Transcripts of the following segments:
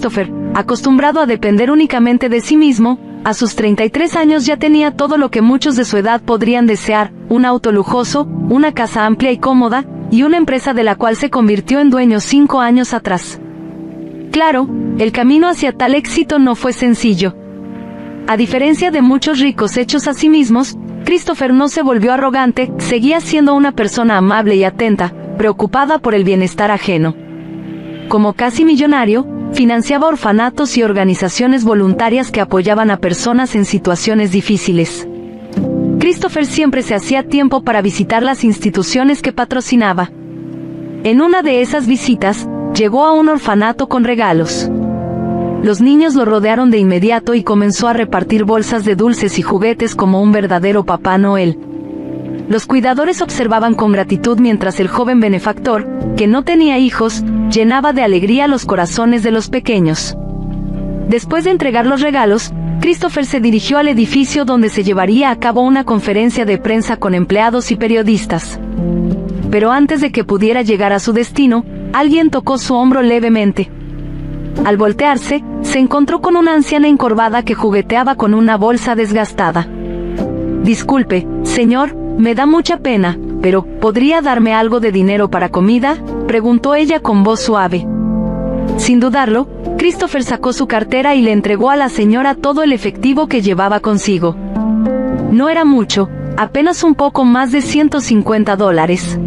Christopher, acostumbrado a depender únicamente de sí mismo, a sus 33 años ya tenía todo lo que muchos de su edad podrían desear: un auto lujoso, una casa amplia y cómoda, y una empresa de la cual se convirtió en dueño 5 años atrás. Claro, el camino hacia tal éxito no fue sencillo. A diferencia de muchos ricos hechos a sí mismos, Christopher no se volvió arrogante, seguía siendo una persona amable y atenta, preocupada por el bienestar ajeno. Como casi millonario, financiaba orfanatos y organizaciones voluntarias que apoyaban a personas en situaciones difíciles. Christopher siempre se hacía tiempo para visitar las instituciones que patrocinaba. En una de esas visitas, llegó a un orfanato con regalos. Los niños lo rodearon de inmediato y comenzó a repartir bolsas de dulces y juguetes como un verdadero Papá Noel. Los cuidadores observaban con gratitud mientras el joven benefactor, que no tenía hijos, llenaba de alegría los corazones de los pequeños. Después de entregar los regalos, Christopher se dirigió al edificio donde se llevaría a cabo una conferencia de prensa con empleados y periodistas. Pero antes de que pudiera llegar a su destino, alguien tocó su hombro levemente. Al voltearse, se encontró con una anciana encorvada que jugueteaba con una bolsa desgastada. «Disculpe, señor, me da mucha pena, pero ¿podría darme algo de dinero para comida?», preguntó ella con voz suave. Sin dudarlo, Christopher sacó su cartera y le entregó a la señora todo el efectivo que llevaba consigo. No era mucho, apenas un poco más de $150.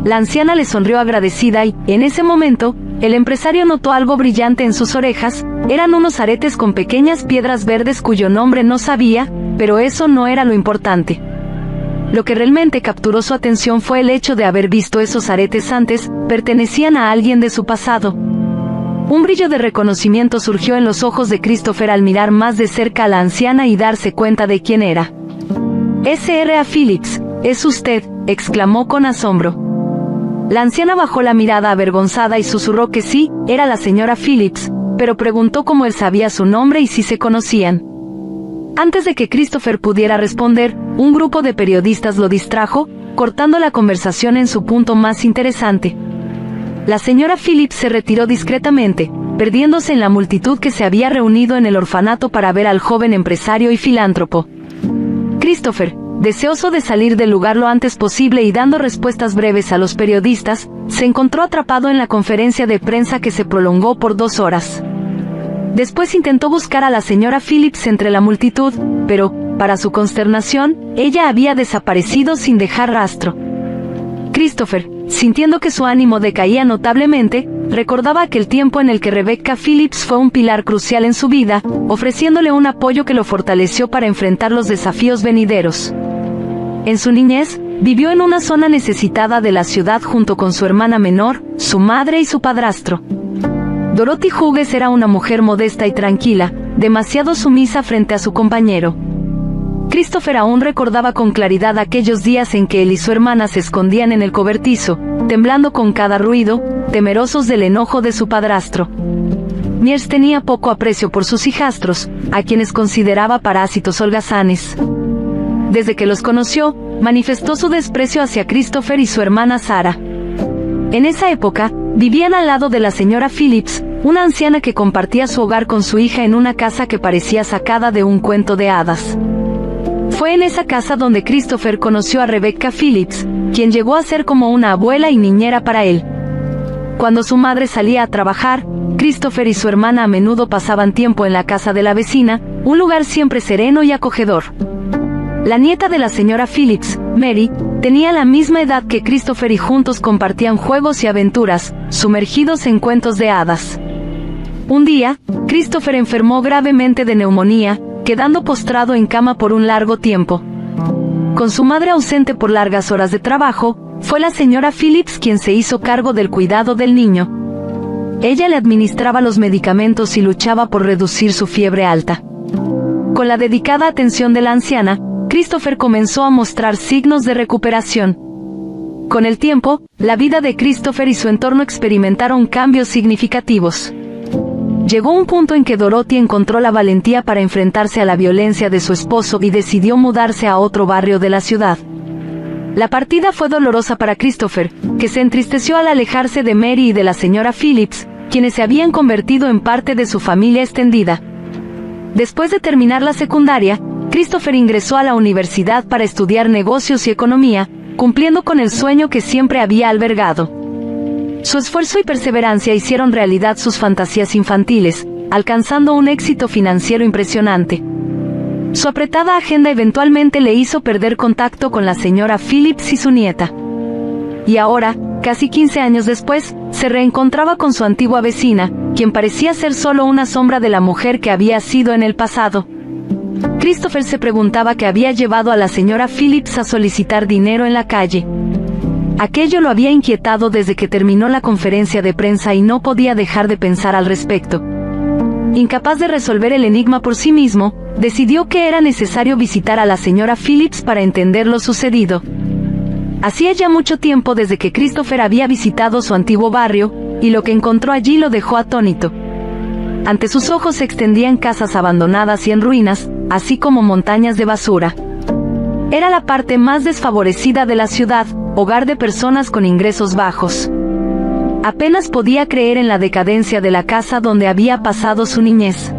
La anciana le sonrió agradecida y, en ese momento, el empresario notó algo brillante en sus orejas. Eran unos aretes con pequeñas piedras verdes cuyo nombre no sabía, pero eso no era lo importante. Lo que realmente capturó su atención fue el hecho de haber visto esos aretes antes. Pertenecían a alguien de su pasado. Un brillo de reconocimiento surgió en los ojos de Christopher al mirar más de cerca a la anciana y darse cuenta de quién era. «S.R.A. Phillips, ¿es usted?», exclamó con asombro. La anciana bajó la mirada avergonzada y susurró que sí, era la señora Phillips, pero preguntó cómo él sabía su nombre y si se conocían. Antes de que Christopher pudiera responder, un grupo de periodistas lo distrajo, cortando la conversación en su punto más interesante. La señora Phillips se retiró discretamente, perdiéndose en la multitud que se había reunido en el orfanato para ver al joven empresario y filántropo. Christopher, deseoso de salir del lugar lo antes posible y dando respuestas breves a los periodistas, se encontró atrapado en la conferencia de prensa que se prolongó por 2 horas. Después intentó buscar a la señora Phillips entre la multitud, pero, para su consternación, ella había desaparecido sin dejar rastro. Christopher, sintiendo que su ánimo decaía notablemente, recordaba aquel tiempo en el que Rebecca Phillips fue un pilar crucial en su vida, ofreciéndole un apoyo que lo fortaleció para enfrentar los desafíos venideros. En su niñez, vivió en una zona necesitada de la ciudad junto con su hermana menor, su madre y su padrastro. Dorothy Hughes era una mujer modesta y tranquila, demasiado sumisa frente a su compañero. Christopher aún recordaba con claridad aquellos días en que él y su hermana se escondían en el cobertizo, temblando con cada ruido, temerosos del enojo de su padrastro. Mears tenía poco aprecio por sus hijastros, a quienes consideraba parásitos holgazanes. Desde que los conoció, manifestó su desprecio hacia Christopher y su hermana Sarah. En esa época, vivían al lado de la señora Phillips, una anciana que compartía su hogar con su hija en una casa que parecía sacada de un cuento de hadas. Fue en esa casa donde Christopher conoció a Rebecca Phillips, quien llegó a ser como una abuela y niñera para él. Cuando su madre salía a trabajar, Christopher y su hermana a menudo pasaban tiempo en la casa de la vecina, un lugar siempre sereno y acogedor. La nieta de la señora Phillips, Mary, tenía la misma edad que Christopher y juntos compartían juegos y aventuras, sumergidos en cuentos de hadas. Un día, Christopher enfermó gravemente de neumonía, quedando postrado en cama por un largo tiempo. Con su madre ausente por largas horas de trabajo, fue la señora Phillips quien se hizo cargo del cuidado del niño. Ella le administraba los medicamentos y luchaba por reducir su fiebre alta. Con la dedicada atención de la anciana, Christopher comenzó a mostrar signos de recuperación. Con el tiempo, la vida de Christopher y su entorno experimentaron cambios significativos. Llegó un punto en que Dorothy encontró la valentía para enfrentarse a la violencia de su esposo y decidió mudarse a otro barrio de la ciudad. La partida fue dolorosa para Christopher, que se entristeció al alejarse de Mary y de la señora Phillips, quienes se habían convertido en parte de su familia extendida. Después de terminar la secundaria, Christopher ingresó a la universidad para estudiar negocios y economía, cumpliendo con el sueño que siempre había albergado. Su esfuerzo y perseverancia hicieron realidad sus fantasías infantiles, alcanzando un éxito financiero impresionante. Su apretada agenda eventualmente le hizo perder contacto con la señora Phillips y su nieta. Y ahora, casi 15 años después, se reencontraba con su antigua vecina, quien parecía ser solo una sombra de la mujer que había sido en el pasado. Christopher se preguntaba qué había llevado a la señora Phillips a solicitar dinero en la calle. Aquello lo había inquietado desde que terminó la conferencia de prensa y no podía dejar de pensar al respecto. Incapaz de resolver el enigma por sí mismo, decidió que era necesario visitar a la señora Phillips para entender lo sucedido. Hacía ya mucho tiempo desde que Christopher había visitado su antiguo barrio, y lo que encontró allí lo dejó atónito. Ante sus ojos se extendían casas abandonadas y en ruinas, así como montañas de basura. Era la parte más desfavorecida de la ciudad, hogar de personas con ingresos bajos. Apenas podía creer en la decadencia de la casa donde había pasado su niñez.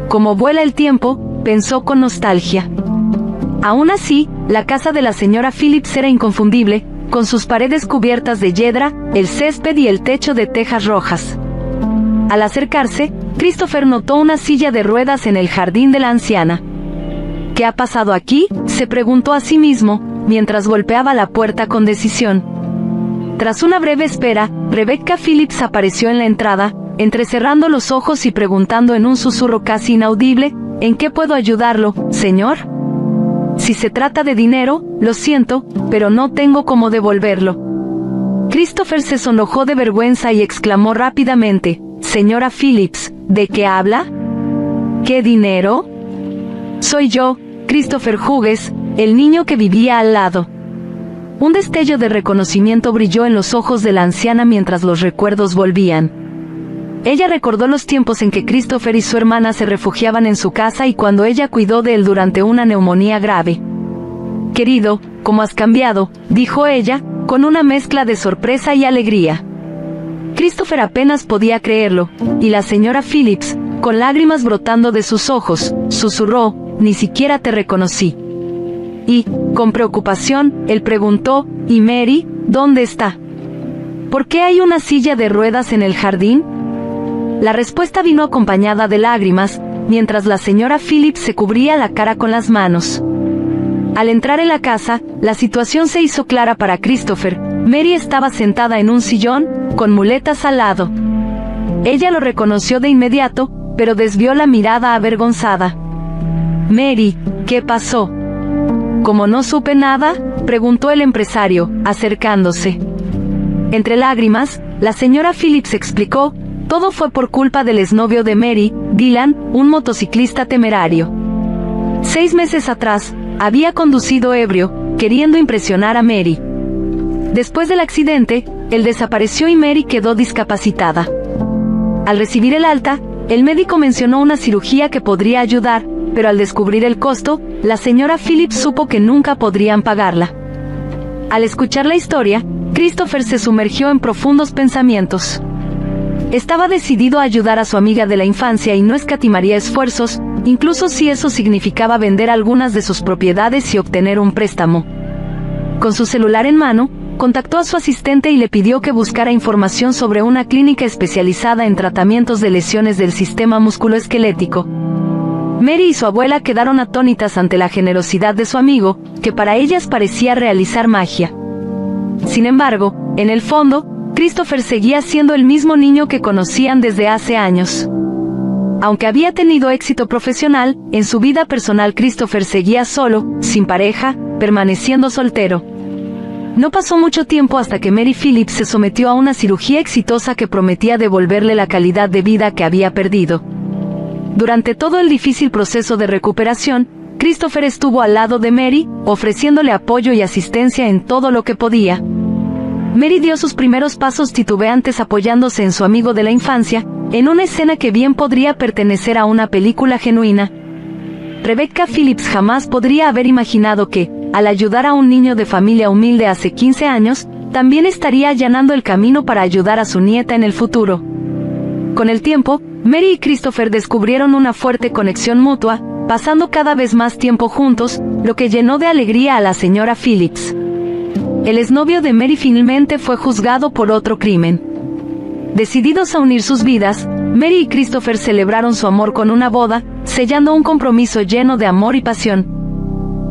Como vuela el tiempo, pensó con nostalgia. Aún así, la casa de la señora Phillips era inconfundible, con sus paredes cubiertas de yedra, el césped y el techo de tejas rojas. Al acercarse, Christopher notó una silla de ruedas en el jardín de la anciana. ¿Qué ha pasado aquí?, se preguntó a sí mismo, mientras golpeaba la puerta con decisión. Tras una breve espera, Rebecca Phillips apareció en la entrada, entrecerrando los ojos y preguntando en un susurro casi inaudible, ¿en qué puedo ayudarlo, señor? Si se trata de dinero, lo siento, pero no tengo cómo devolverlo. Christopher se sonrojó de vergüenza y exclamó rápidamente, «Señora Phillips, ¿de qué habla? ¿Qué dinero?» «Soy yo, Christopher Hughes, el niño que vivía al lado». Un destello de reconocimiento brilló en los ojos de la anciana mientras los recuerdos volvían. Ella recordó los tiempos en que Christopher y su hermana se refugiaban en su casa y cuando ella cuidó de él durante una neumonía grave. «Querido, ¿cómo has cambiado?», dijo ella, con una mezcla de sorpresa y alegría. Christopher apenas podía creerlo, y la señora Phillips, con lágrimas brotando de sus ojos, susurró, «Ni siquiera te reconocí». Y, con preocupación, él preguntó, «¿Y Mary, dónde está? ¿Por qué hay una silla de ruedas en el jardín?». La respuesta vino acompañada de lágrimas, mientras la señora Phillips se cubría la cara con las manos. Al entrar en la casa, la situación se hizo clara para Christopher. Mary estaba sentada en un sillón, con muletas al lado. Ella lo reconoció de inmediato, pero desvió la mirada avergonzada. «Mary, ¿qué pasó?». «¿Cómo no supe nada?», preguntó el empresario, acercándose. Entre lágrimas, la señora Phillips explicó, todo fue por culpa del exnovio de Mary, Dylan, un motociclista temerario. 6 meses atrás, había conducido ebrio, queriendo impresionar a Mary. Después del accidente, él desapareció y Mary quedó discapacitada. Al recibir el alta, el médico mencionó una cirugía que podría ayudar, pero al descubrir el costo, la señora Phillips supo que nunca podrían pagarla. Al escuchar la historia, Christopher se sumergió en profundos pensamientos. Estaba decidido a ayudar a su amiga de la infancia y no escatimaría esfuerzos, incluso si eso significaba vender algunas de sus propiedades y obtener un préstamo. Con su celular en mano, contactó a su asistente y le pidió que buscara información sobre una clínica especializada en tratamientos de lesiones del sistema musculoesquelético. Mary y su abuela quedaron atónitas ante la generosidad de su amigo, que para ellas parecía realizar magia. Sin embargo, en el fondo, Christopher seguía siendo el mismo niño que conocían desde hace años. Aunque había tenido éxito profesional, en su vida personal Christopher seguía solo, sin pareja, permaneciendo soltero. No pasó mucho tiempo hasta que Mary Phillips se sometió a una cirugía exitosa que prometía devolverle la calidad de vida que había perdido. Durante todo el difícil proceso de recuperación, Christopher estuvo al lado de Mary, ofreciéndole apoyo y asistencia en todo lo que podía. Mary dio sus primeros pasos titubeantes apoyándose en su amigo de la infancia, en una escena que bien podría pertenecer a una película genuina. Rebecca Phillips jamás podría haber imaginado que, al ayudar a un niño de familia humilde hace 15 años, también estaría allanando el camino para ayudar a su nieta en el futuro. Con el tiempo, Mary y Christopher descubrieron una fuerte conexión mutua, pasando cada vez más tiempo juntos, lo que llenó de alegría a la señora Phillips. El exnovio de Mary finalmente fue juzgado por otro crimen. Decididos a unir sus vidas, Mary y Christopher celebraron su amor con una boda, sellando un compromiso lleno de amor y pasión.